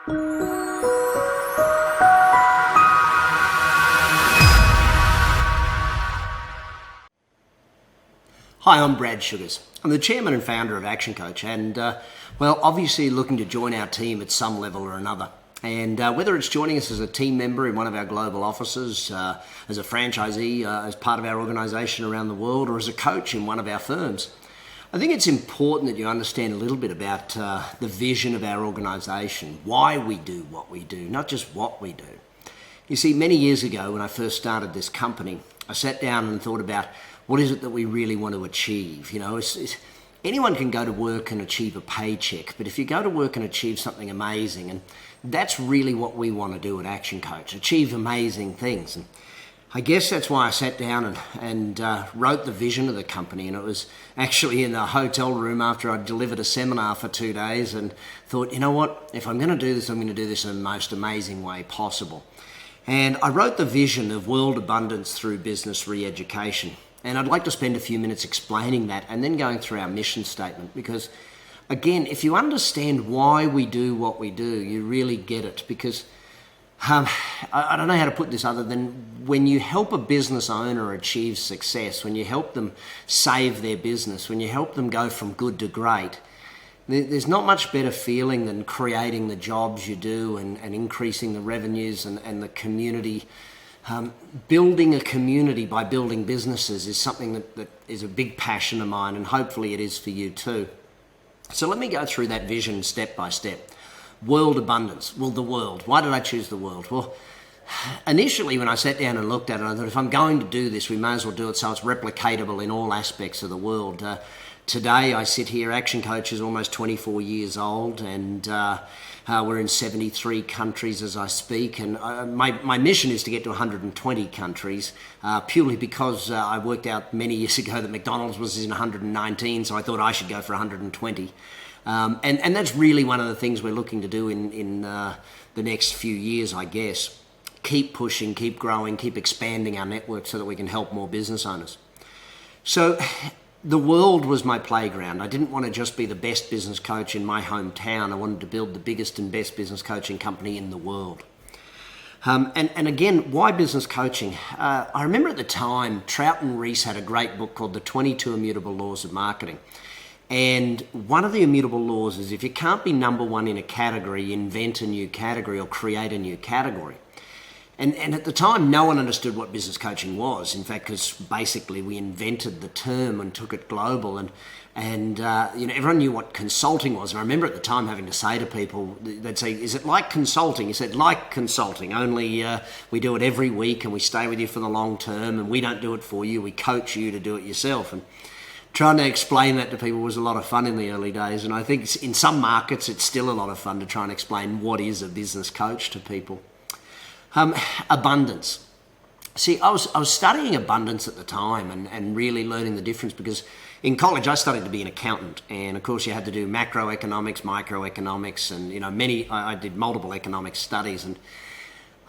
Hi, I'm Brad Sugars. I'm the chairman and founder of ActionCOACH and, obviously looking to join our team at some level or another. And whether it's joining us as a team member in one of our global offices, as a franchisee, as part of our organisation around the world, or as a coach in one of our firms, I think it's important that you understand a little bit about the vision of our organisation, why we do what we do, not just what we do. You see, many years ago when I first started this company, I sat down and thought about what is it that we really want to achieve. You know, anyone can go to work and achieve a paycheck, but if you go to work and achieve something amazing, and that's really what we want to do at ActionCOACH, achieve amazing things. And I guess that's why I sat down and wrote the vision of the company, and it was actually in the hotel room after I'd delivered a seminar for 2 days and thought, you know what, if I'm going to do this, I'm going to do this in the most amazing way possible. And I wrote the vision of world abundance through business re-education. And I'd like to spend a few minutes explaining that and then going through our mission statement, because again, if you understand why we do what we do, you really get it. Because I don't know how to put this other than when you help a business owner achieve success, when you help them save their business, when you help them go from good to great, there's not much better feeling than creating the jobs you do and increasing the revenues and the community. Building a community by building businesses is something that is a big passion of mine, and hopefully it is for you too. So let me go through that vision step by step. World abundance. Well, the world. Why did I choose the world? Well, initially when I sat down and looked at it, I thought if I'm going to do this, we may as well do it so it's replicatable in all aspects of the world. Today I sit here, ActionCOACH is almost 24 years old, and we're in 73 countries as I speak, and my mission is to get to 120 countries, purely because I worked out many years ago that McDonald's was in 119, so I thought I should go for 120. And that's really one of the things we're looking to do in the next few years, I guess. Keep pushing, keep growing, keep expanding our network so that we can help more business owners. So the world was my playground. I didn't want to just be the best business coach in my hometown. I wanted to build the biggest and best business coaching company in the world. And again, why business coaching? I remember at the time, Trout and Reese had a great book called The 22 Immutable Laws of Marketing. And one of the immutable laws is if you can't be number one in a category, invent a new category or create a new category. And at the time, no one understood what business coaching was. In fact, because basically we invented the term and took it global, and everyone knew what consulting was. And I remember at the time having to say to people, they'd say, "Is it like consulting?" You said, "Like consulting, only we do it every week and we stay with you for the long term, and we don't do it for you. We coach you to do it yourself." And trying to explain that to people was a lot of fun in the early days. And I think in some markets, it's still a lot of fun to try and explain what is a business coach to people. Abundance. See, I was studying abundance at the time and really learning the difference, because in college I studied to be an accountant, and of course you had to do macroeconomics, microeconomics, and I did multiple economics studies, and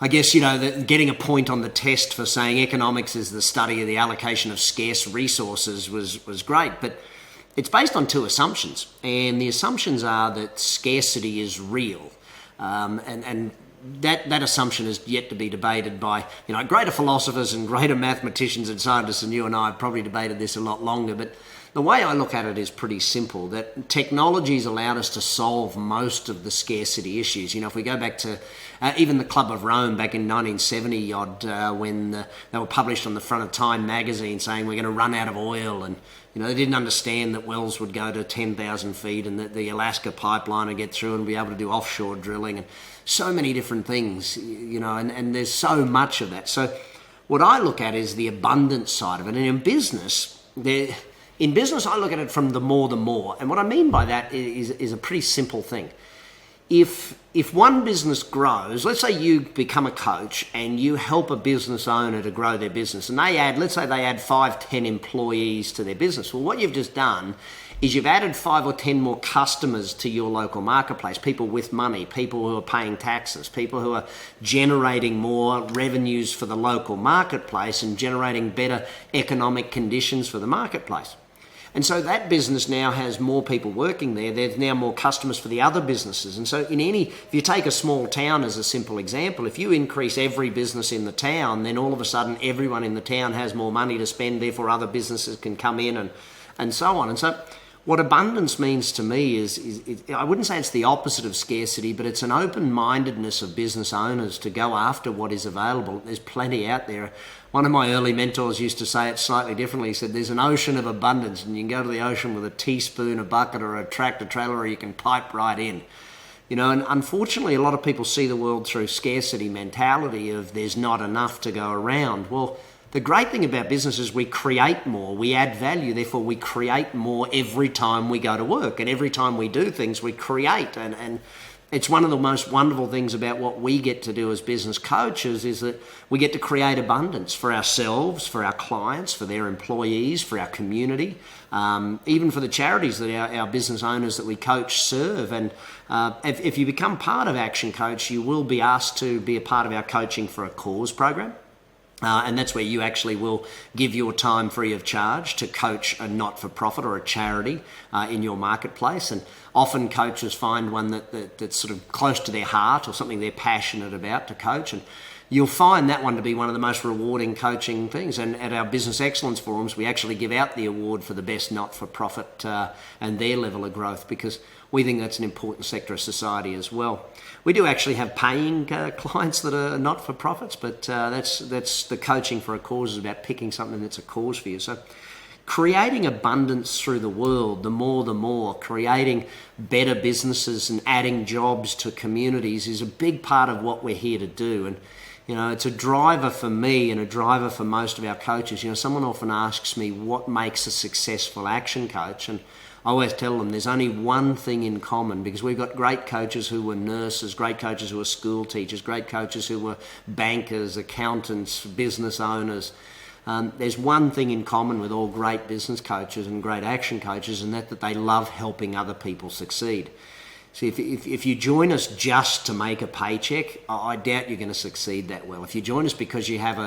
I guess getting a point on the test for saying economics is the study of the allocation of scarce resources was great, but it's based on two assumptions, and the assumptions are that scarcity is real, and that assumption is yet to be debated by greater philosophers and greater mathematicians and scientists, and you and I have probably debated this a lot longer. But the way I look at it is pretty simple, that technology's allowed us to solve most of the scarcity issues. If we go back to even the Club of Rome back in 1970 odd, when they were published on the front of Time magazine saying we're going to run out of oil, and they didn't understand that wells would go to 10,000 feet and that the Alaska pipeline would get through and be able to do offshore drilling and so many different things, and there's so much of that. So what I look at is the abundance side of it. And in business, I look at it from the more. And what I mean by that is a pretty simple thing. If one business grows, let's say you become a coach and you help a business owner to grow their business, and let's say they add 5, 10 employees to their business. Well, what you've just done is you've added 5 or 10 more customers to your local marketplace, people with money, people who are paying taxes, people who are generating more revenues for the local marketplace and generating better economic conditions for the marketplace. And so that business now has more people working there. There's now more customers for the other businesses. And so if you take a small town as a simple example, if you increase every business in the town, then all of a sudden everyone in the town has more money to spend, therefore other businesses can come in and so on. And so what abundance means to me is I wouldn't say it's the opposite of scarcity, but it's an open-mindedness of business owners to go after what is available. There's plenty out there. One of my early mentors used to say it slightly differently. He said, there's an ocean of abundance, and you can go to the ocean with a teaspoon, a bucket, or a tractor trailer, or you can pipe right in. And unfortunately, a lot of people see the world through scarcity mentality of there's not enough to go around. Well, the great thing about business is we create more, we add value, therefore we create more every time we go to work. And every time we do things, we create. And it's one of the most wonderful things about what we get to do as business coaches is that we get to create abundance for ourselves, for our clients, for their employees, for our community, even for the charities that our business owners that we coach serve. And if you become part of Action Coach, you will be asked to be a part of our Coaching for a Cause program. And that's where you actually will give your time free of charge to coach a not-for-profit or a charity in your marketplace. And often coaches find one that's sort of close to their heart or something they're passionate about to coach. And you'll find that one to be one of the most rewarding coaching things. And at our Business Excellence Forums, we actually give out the award for the best not-for-profit and their level of growth, because we think that's an important sector of society as well. We do actually have paying clients that are not-for-profits, but that's the Coaching for a Cause is about picking something that's a cause for you. So creating abundance through the world, the more, creating better businesses and adding jobs to communities is a big part of what we're here to do. And it's a driver for me and a driver for most of our coaches. Someone often asks me what makes a successful action coach, and I always tell them there's only one thing in common, because we've got great coaches who were nurses, great coaches who were school teachers, great coaches who were bankers, accountants, business owners. There's one thing in common with all great business coaches and great action coaches, and that they love helping other people succeed. See, if you join us just to make a paycheck, I doubt you're going to succeed that well. If you join us because you have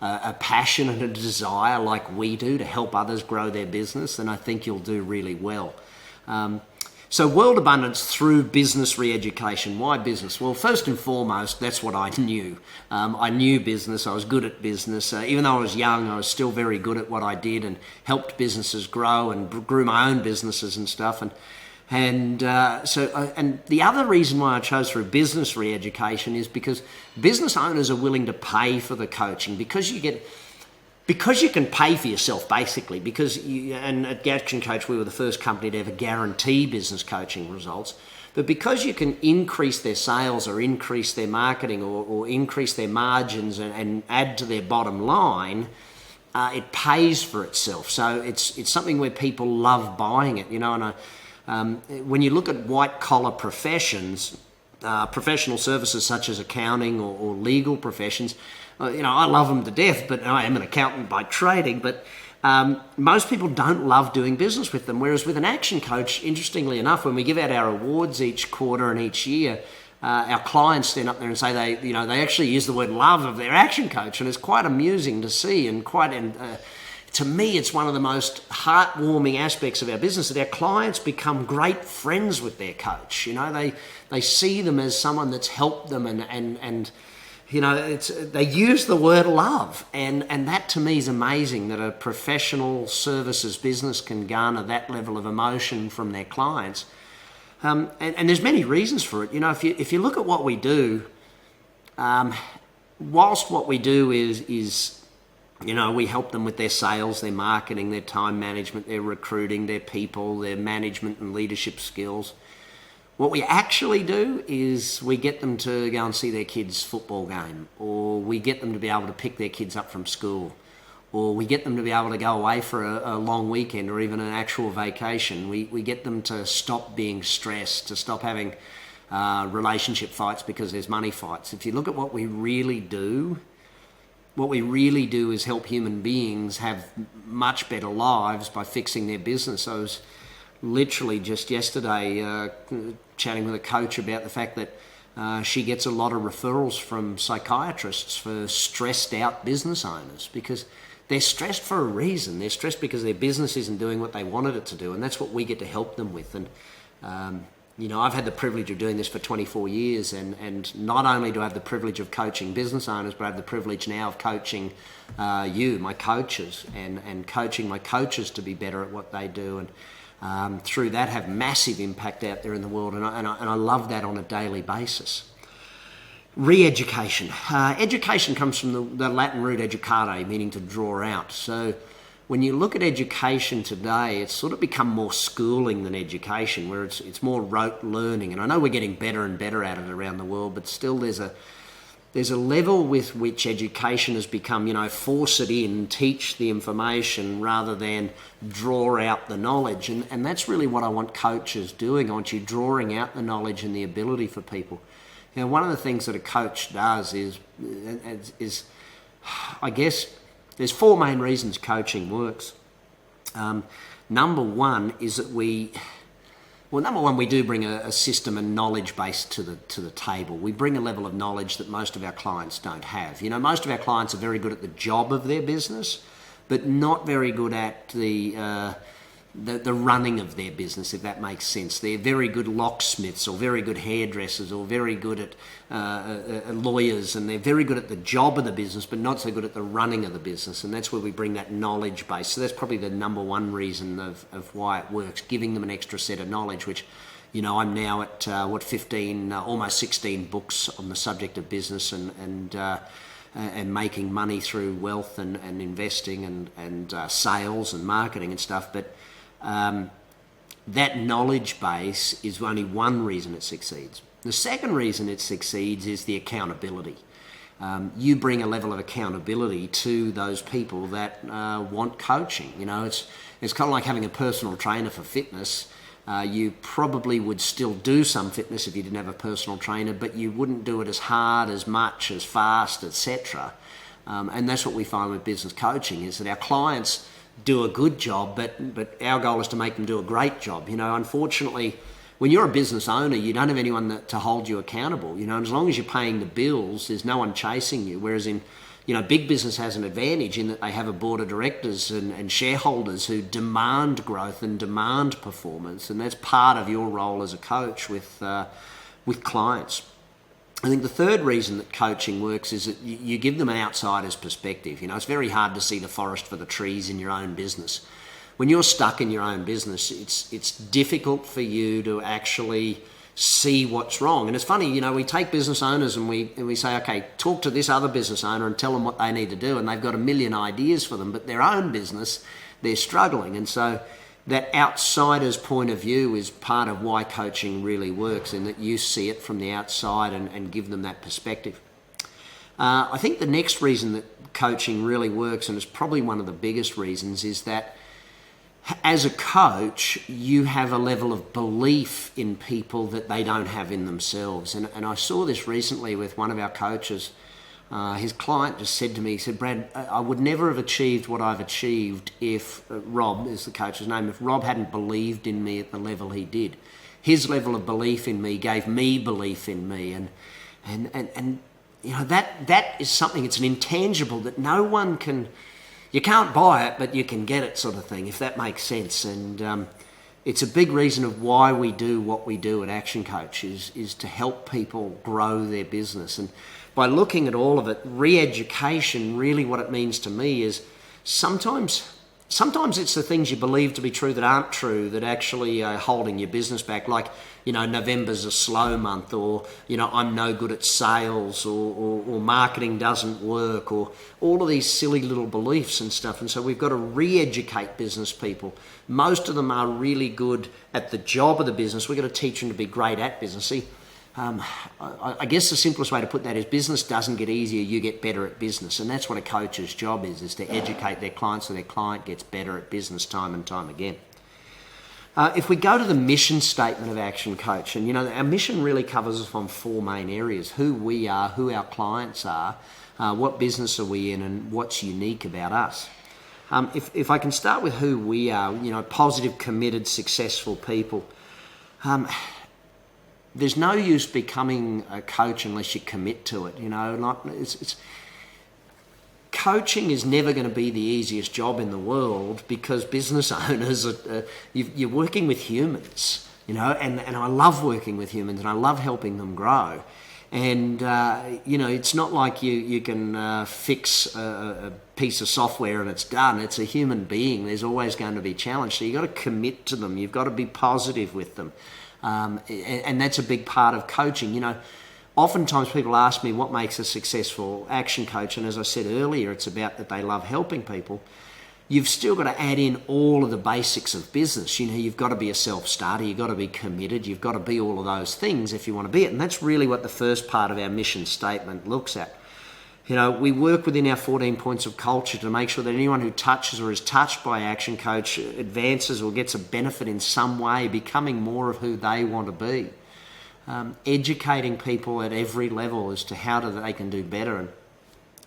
a passion and a desire like we do to help others grow their business, then I think you'll do really well. So world abundance through business re-education. Why business? Well, first and foremost, that's what I knew. I knew business. I was good at business. Even though I was young, I was still very good at what I did and helped businesses grow and grew my own businesses and stuff. And the other reason why I chose through business re-education is because business owners are willing to pay for the coaching, because you can pay for yourself, basically, and at Action Coach we were the first company to ever guarantee business coaching results, but because you can increase their sales or increase their marketing or increase their margins and add to their bottom line, it pays for itself. So it's something where people love buying it, and when you look at white-collar professions, professional services such as accounting or legal professions, I love them to death, but I am an accountant by trading, but most people don't love doing business with them. Whereas with an action coach, interestingly enough, when we give out our awards each quarter and each year, our clients stand up there and say they actually use the word love of their action coach, and it's quite amusing to see and to me, it's one of the most heartwarming aspects of our business, that our clients become great friends with their coach. They see them as someone that's helped them, and they use the word love, and that to me is amazing, that a professional services business can garner that level of emotion from their clients. And there's many reasons for it. If you look at what we do, whilst what we do is we help them with their sales, their marketing, their time management, their recruiting, their people, their management and leadership skills. What we actually do is we get them to go and see their kids' football game, or we get them to be able to pick their kids up from school, or we get them to be able to go away for a long weekend or even an actual vacation. We get them to stop being stressed, to stop having relationship fights because there's money fights. If you look at what we really do is help human beings have much better lives by fixing their business. I was literally just yesterday chatting with a coach about the fact that she gets a lot of referrals from psychiatrists for stressed out business owners, because they're stressed for a reason. They're stressed because their business isn't doing what they wanted it to do, and that's what we get to help them with. And I've had the privilege of doing this for 24 years, and not only do I have the privilege of coaching business owners, but I have the privilege now of coaching my coaches, and coaching my coaches to be better at what they do, and through that have massive impact out there in the world, and I love that on a daily basis. Re-education. Education comes from the Latin root educare, meaning to draw out. So when you look at education today, it's sort of become more schooling than education, where it's more rote learning. And I know we're getting better and better at it around the world, but still there's a level with which education has become, force it in, teach the information rather than draw out the knowledge. And that's really what I want coaches doing. I want you drawing out the knowledge and the ability for people. One of the things that a coach does is I guess, there's four main reasons coaching works. Number one is that we do bring a system and knowledge base to the table. We bring a level of knowledge that most of our clients don't have. Most of our clients are very good at the job of their business, but not very good at the running of their business, if that makes sense. They're very good locksmiths, or very good hairdressers, or very good at lawyers, and they're very good at the job of the business, but not so good at the running of the business. And that's where we bring that knowledge base. So that's probably the number one reason of why it works, giving them an extra set of knowledge, which, I'm now at 15, almost 16 books on the subject of business and making money through wealth and investing and sales and marketing and stuff. But that knowledge base is only one reason it succeeds. The second reason it succeeds is the accountability. You bring a level of accountability to those people that want coaching. It's kind of like having a personal trainer for fitness. You probably would still do some fitness if you didn't have a personal trainer, but you wouldn't do it as hard, as much, as fast, etc. And that's what we find with business coaching, is that our clients do a good job, but our goal is to make them do a great job. Unfortunately, when you're a business owner, you don't have anyone to hold you accountable. As long as you're paying the bills, there's no one chasing you. Whereas in, big business has an advantage in that they have a board of directors and shareholders who demand growth and demand performance, and that's part of your role as a coach with clients. I think the third reason that coaching works is that you give them an outsider's perspective. It's very hard to see the forest for the trees in your own business. When you're stuck in your own business, it's difficult for you to actually see what's wrong. And it's funny, we take business owners and we say, okay, talk to this other business owner and tell them what they need to do, and they've got a million ideas for them, but their own business, they're struggling. And so that outsider's point of view is part of why coaching really works, in that you see it from the outside and give them that perspective. I think the next reason that coaching really works, and it's probably one of the biggest reasons, is that as a coach, you have a level of belief in people that they don't have in themselves. And I saw this recently with one of our coaches. His client just said to me, he said, Brad, I would never have achieved what I've achieved if Rob is the coach's name, if Rob hadn't believed in me at the level he did. His level of belief in me gave me belief in me. And that is something, it's an intangible that no one can, you can't buy it, but you can get it, sort of thing, if that makes sense. And it's a big reason of why we do what we do at Action Coach, is to help people grow their business. And by looking at all of it, re-education, really what it means to me is sometimes it's the things you believe to be true that aren't true that actually are holding your business back. Like, November's a slow month, or, I'm no good at sales, or marketing doesn't work, or all of these silly little beliefs and stuff. And so we've got to re-educate business people. Most of them are really good at the job of the business. We've got to teach them to be great at business. See, I guess the simplest way to put that is business doesn't get easier, you get better at business. And that's what a coach's job is to educate their client so their client gets better at business time and time again. If we go to the mission statement of Action Coach, and our mission really covers us on four main areas: who we are, who our clients are, what business are we in, and what's unique about us. If I can start with who we are, positive, committed, successful people. There's no use becoming a coach unless you commit to it. coaching is never going to be the easiest job in the world, because business owners you're working with humans, and I love working with humans, and I love helping them grow. And it's not like you can fix a piece of software and it's done. It's a human being. There's always going to be challenge. So you've got to commit to them. You've got to be positive with them. And that's a big part of coaching. Oftentimes people ask me what makes a successful action coach, and as I said earlier, it's about that they love helping people. You've still got to add in all of the basics of business. You've got to be a self-starter, you've got to be committed, you've got to be all of those things if you want to be it. And that's really what the first part of our mission statement looks at. We work within our 14 points of culture to make sure that anyone who touches or is touched by Action Coach advances or gets a benefit in some way, becoming more of who they want to be. Educating people at every level as to how they can do better, and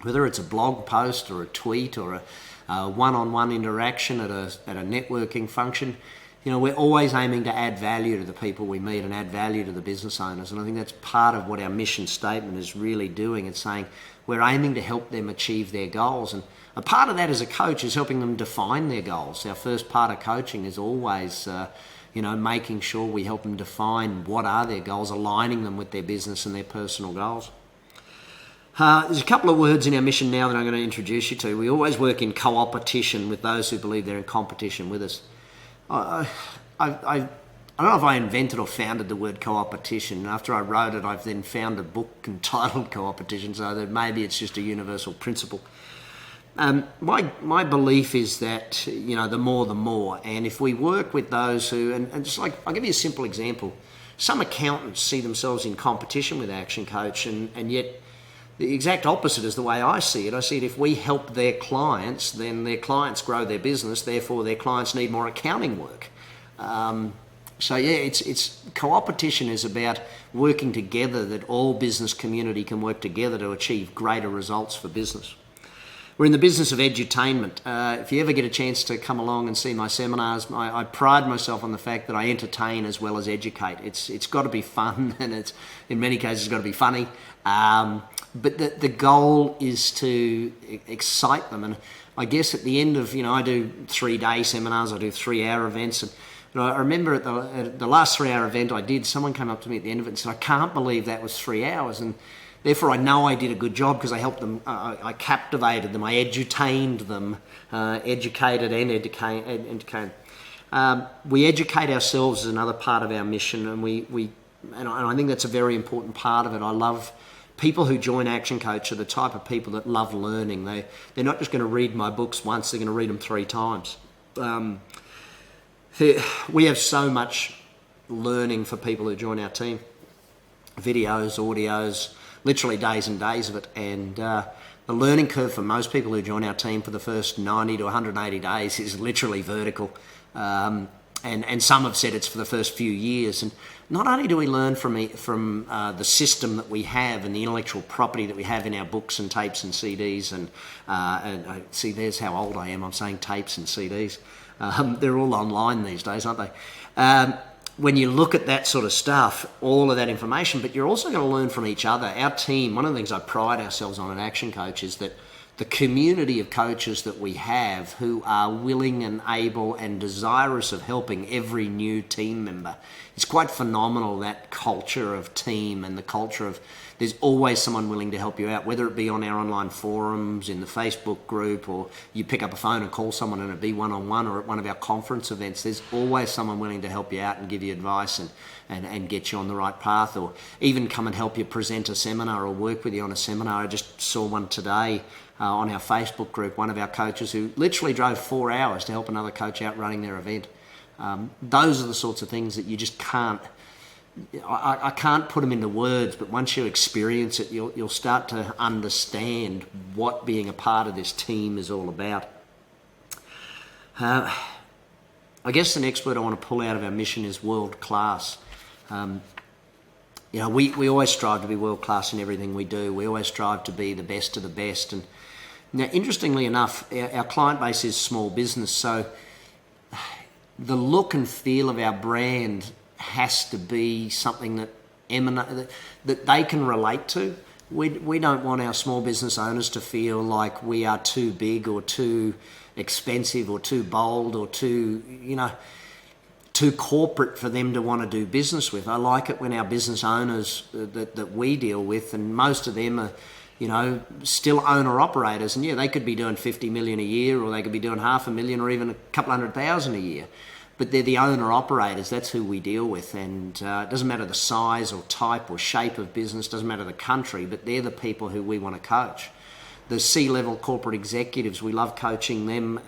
whether it's a blog post or a tweet or a one-on-one interaction at a networking function, we're always aiming to add value to the people we meet and add value to the business owners. And I think that's part of what our mission statement is really doing. It's saying we're aiming to help them achieve their goals, and a part of that as a coach is helping them define their goals. Our first part of coaching is always making sure we help them define what are their goals, aligning them with their business and their personal goals. There's a couple of words in our mission now that I'm going to introduce you to. We always work in co-opetition with those who believe they're in competition with us. I don't know if I invented or founded the word co-opetition. After I wrote it, I've then found a book entitled Co-opetition, so that maybe it's just a universal principle. My belief is that, the more, and if we work with those who, and just like, I'll give you a simple example. Some accountants see themselves in competition with Action Coach, and yet the exact opposite is the way I see it. I see it, if we help their clients, then their clients grow their business, therefore their clients need more accounting work. It's co-opetition is about working together, that all business community can work together to achieve greater results for business. We're in the business of edutainment. If you ever get a chance to come along and see my seminars, I pride myself on the fact that I entertain as well as educate. It's got to be fun, and it's in many cases got to be funny. But the goal is to excite them. And I guess at the end of, I do 3-day seminars, I do 3-hour events. And I remember at the last 3-hour event I did, someone came up to me at the end of it and said, I can't believe that was 3 hours. And therefore I know I did a good job, because I helped them, I captivated them, I edutained them, educated and educated. We educate ourselves is another part of our mission, and I think that's a very important part of it. I love people who join Action Coach are the type of people that love learning. They're not just going to read my books once, they're going to read them 3 times. We have so much learning for people who join our team. Videos, audios, literally days and days of it. And the learning curve for most people who join our team for the first 90 to 180 days is literally vertical. And some have said it's for the first few years. And not only do we learn from the system that we have and the intellectual property that we have in our books and tapes and CDs, and see, there's how old I am. I'm saying tapes and CDs. They're all online these days, aren't they? When you look at that sort of stuff, all of that information, but you're also going to learn from each other. Our team, one of the things I pride ourselves on at Action Coach is that the community of coaches that we have who are willing and able and desirous of helping every new team member. It's quite phenomenal, that culture of team and the culture of there's always someone willing to help you out, whether it be on our online forums, in the Facebook group, or you pick up a phone and call someone and it be one-on-one, or at one of our conference events. There's always someone willing to help you out and give you advice and get you on the right path, or even come and help you present a seminar or work with you on a seminar. I just saw one today on our Facebook group, one of our coaches who literally drove 4 hours to help another coach out running their event. Those are the sorts of things that you just can't, I can't put them into words, but once you experience it, you'll start to understand what being a part of this team is all about. I guess the next word I want to pull out of our mission is world class. We always strive to be world class in everything we do. We always strive to be the best of the best. And now, interestingly enough, our client base is small business, so the look and feel of our brand has to be something that they can relate to. we don't want our small business owners to feel like we are too big or too expensive or too bold or too corporate for them to want to do business with. I like it when our business owners that we deal with, and most of them are, still owner operators, and they could be doing 50 million a year, or they could be doing 500,000 or even a couple 100,000 a year. But they're the owner operators. That's who we deal with, and it doesn't matter the size or type or shape of business, doesn't matter the country, but they're the people who we want to coach. The C-level corporate executives, we love coaching them,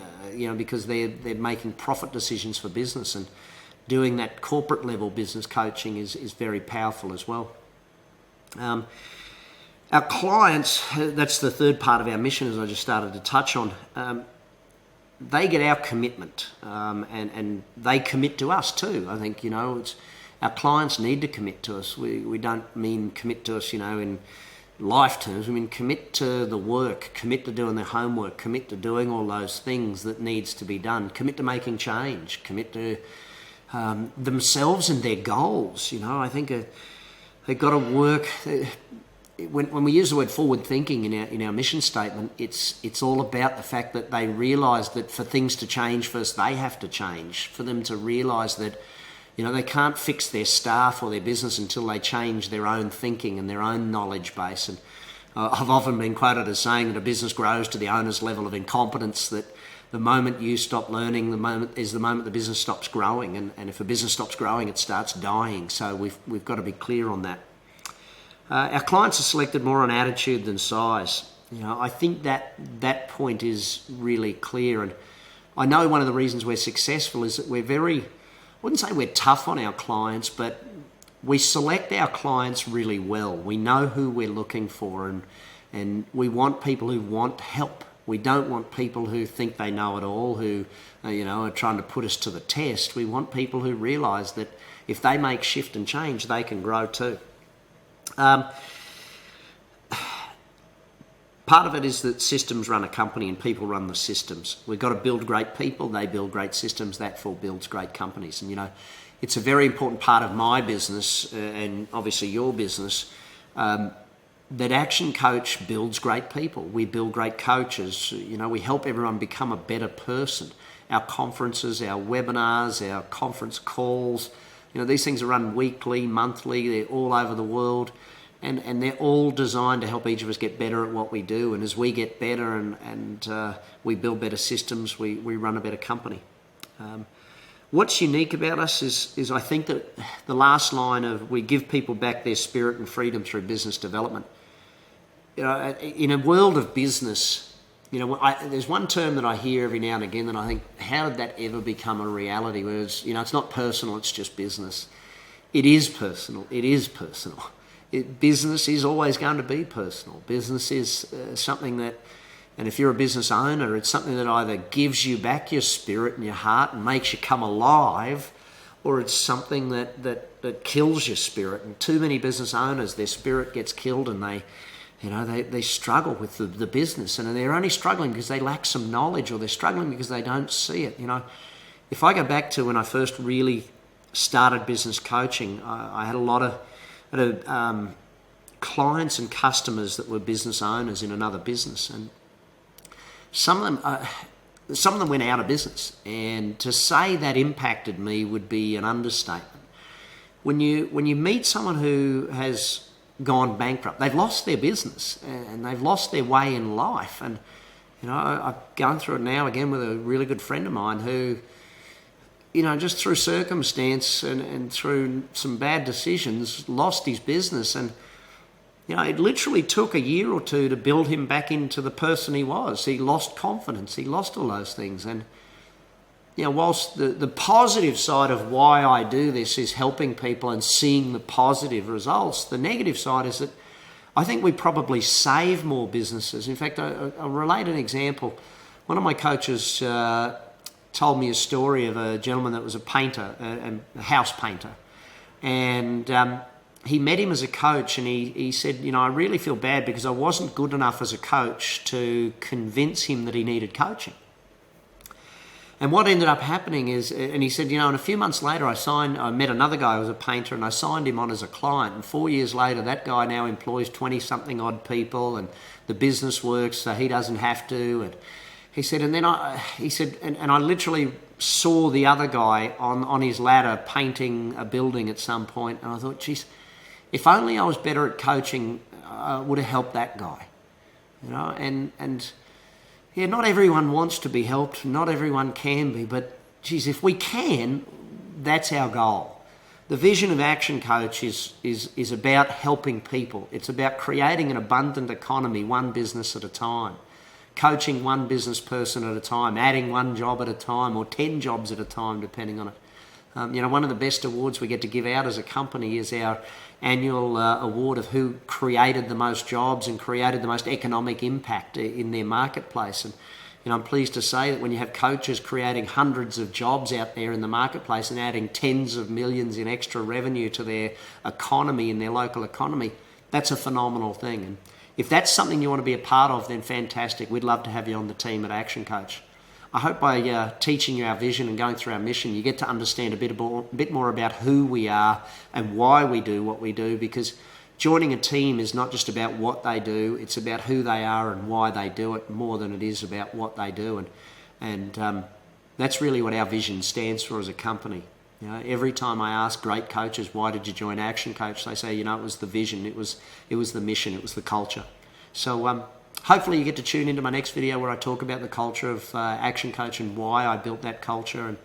because they're making profit decisions for business, and doing that corporate level business coaching is very powerful as well. Our clients, that's the third part of our mission, as I just started to touch on. They get our commitment, and they commit to us too. I think, it's our clients need to commit to us. We don't mean commit to us, in life terms. We mean commit to the work, commit to doing their homework, commit to doing all those things that needs to be done, commit to making change, commit to themselves and their goals. I think they've got to work. When we use the word forward thinking in our mission statement, it's all about the fact that they realise that for things to change, first they have to change. For them to realise that they can't fix their staff or their business until they change their own thinking and their own knowledge base. And I've often been quoted as saying that a business grows to the owner's level of incompetence, that the moment you stop learning, the moment the business stops growing. And if a business stops growing, it starts dying. So we've got to be clear on that. Our clients are selected more on attitude than size. I think that point is really clear. And I know one of the reasons we're successful is that we're I wouldn't say we're tough on our clients, but we select our clients really well. We know who we're looking for, and we want people who want help. We don't want people who think they know it all, who are trying to put us to the test. We want people who realise that if they make shift and change, they can grow too. Part of it is that systems run a company and people run the systems. We've got to build great people, they build great systems, that for builds great companies. And it's a very important part of my business, and obviously your business, that Action Coach builds great people. We build great coaches. We help everyone become a better person. Our conferences, our webinars, our conference calls, these things are run weekly, monthly, they're all over the world, and they're all designed to help each of us get better at what we do. And as we get better and we build better systems, we run a better company. What's unique about us is I think that the last line of we give people back their spirit and freedom through business development. In a world of business, there's one term that I hear every now and again that I think, how did that ever become a reality? Whereas, it's not personal, it's just business. It is personal. It is personal. Business is always going to be personal. Business is something that, and if you're a business owner, it's something that either gives you back your spirit and your heart and makes you come alive, or it's something that kills your spirit. And too many business owners, their spirit gets killed, and they struggle with the business, and they're only struggling because they lack some knowledge, or they're struggling because they don't see it. If I go back to when I first really started business coaching, I had a lot of clients and customers that were business owners in another business, and some of them went out of business. And to say that impacted me would be an understatement. When you meet someone who has gone bankrupt, they've lost their business and they've lost their way in life. And I've gone through it now again with a really good friend of mine who, just through circumstance and through some bad decisions, lost his business. And it literally took a year or two to build him back into the person he was. He lost confidence, he lost all those things. And whilst the positive side of why I do this is helping people and seeing the positive results, the negative side is that I think we probably save more businesses. In fact, I'll relate an example. One of my coaches told me a story of a gentleman that was a painter, a house painter. And he met him as a coach, and he said, I really feel bad because I wasn't good enough as a coach to convince him that he needed coaching. And what ended up happening is, and he said, and a few months later I met another guy who was a painter, and I signed him on as a client. And 4 years later, that guy now employs 20-something odd people, and the business works so he doesn't have to. And he said, and I literally saw the other guy on his ladder painting a building at some point, and I thought, geez, if only I was better at coaching, I would have helped that guy. And yeah, not everyone wants to be helped, not everyone can be, but geez, if we can, that's our goal. The vision of Action Coach is about helping people. It's about creating an abundant economy, one business at a time, coaching one business person at a time, adding one job at a time, or 10 jobs at a time, depending on it. One of the best awards we get to give out as a company is our annual award of who created the most jobs and created the most economic impact in their marketplace. And I'm pleased to say that when you have coaches creating hundreds of jobs out there in the marketplace and adding tens of millions in extra revenue to their economy, in their local economy, that's a phenomenal thing. And if that's something you want to be a part of, then fantastic. We'd love to have you on the team at Action Coach. I hope by teaching you our vision and going through our mission, you get to understand a bit more about who we are and why we do what we do, because joining a team is not just about what they do, it's about who they are and why they do it more than it is about what they do. And that's really what our vision stands for as a company. Every time I ask great coaches, why did you join Action Coach? They say, it was the vision, it was the mission, it was the culture. So hopefully you get to tune into my next video where I talk about the culture of Action Coach and why I built that culture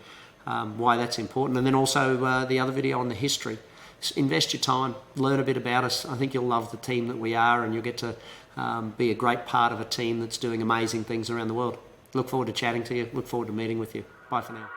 and why that's important. And then also the other video on the history. Invest your time, learn a bit about us. I think you'll love the team that we are, and you'll get to be a great part of a team that's doing amazing things around the world. Look forward to chatting to you. Look forward to meeting with you. Bye for now.